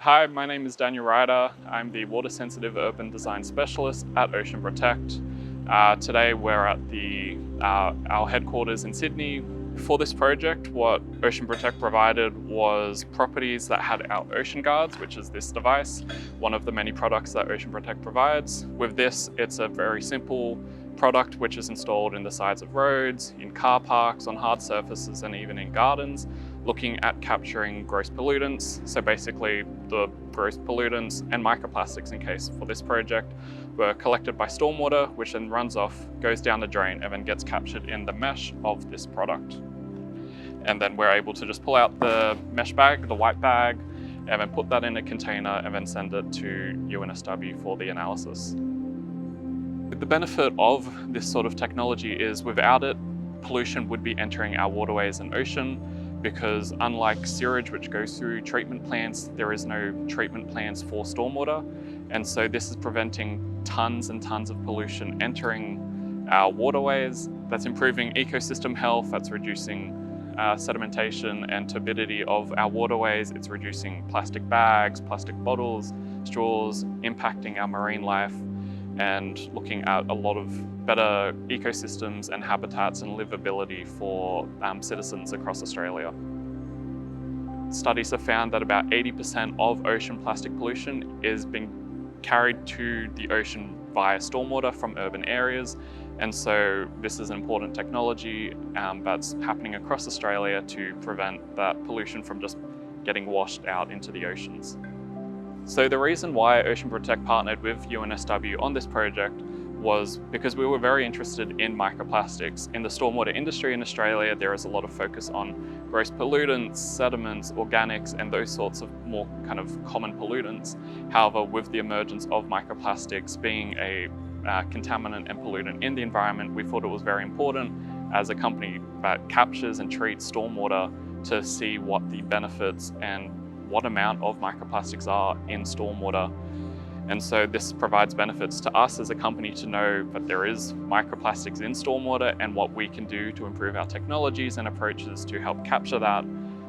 Hi, my name is Daniel Ryder. I'm the Water Sensitive Urban Design Specialist at Ocean Protect. Today we're at our headquarters in Sydney. For this project, what Ocean Protect provided was properties that had our OceanGuards, which is this device, one of the many products that Ocean Protect provides. With this, it's a very simple product which is installed in the sides of roads, in car parks, on hard surfaces, and even in gardens, looking at capturing gross pollutants. So basically the gross pollutants and microplastics, in case for this project, were collected by stormwater, which then runs off, goes down the drain, and then gets captured in the mesh of this product. And then we're able to just pull out the mesh bag, the white bag, and then put that in a container and then send it to UNSW for the analysis. The benefit of this sort of technology is without it, pollution would be entering our waterways and ocean, because unlike sewage, which goes through treatment plants, there is no treatment plants for stormwater. And so this is preventing tons and tons of pollution entering our waterways. That's improving ecosystem health, that's reducing sedimentation and turbidity of our waterways. It's reducing plastic bags, plastic bottles, straws, impacting our marine life, and looking at a lot of better ecosystems and habitats and livability for citizens across Australia. Studies have found that about 80% of ocean plastic pollution is being carried to the ocean via stormwater from urban areas. And so this is an important technology that's happening across Australia to prevent that pollution from just getting washed out into the oceans. So the reason why Ocean Protect partnered with UNSW on this project was because we were very interested in microplastics. In the stormwater industry in Australia, there is a lot of focus on gross pollutants, sediments, organics, and those sorts of more kind of common pollutants. However, with the emergence of microplastics being a contaminant and pollutant in the environment, we thought it was very important as a company that captures and treats stormwater to see what the benefits and what amount of microplastics are in stormwater. And so this provides benefits to us as a company to know that there is microplastics in stormwater and what we can do to improve our technologies and approaches to help capture that.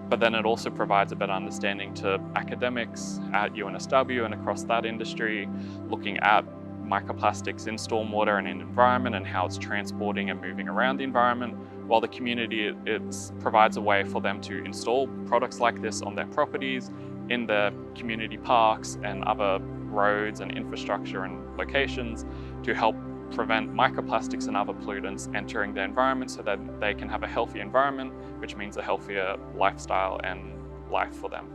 But then it also provides a better understanding to academics at UNSW and across that industry, looking at microplastics in stormwater and in the environment and how it's transporting and moving around the environment, while the community it provides a way for them to install products like this on their properties, in their community parks and other roads and infrastructure and locations to help prevent microplastics and other pollutants entering their environment so that they can have a healthy environment, which means a healthier lifestyle and life for them.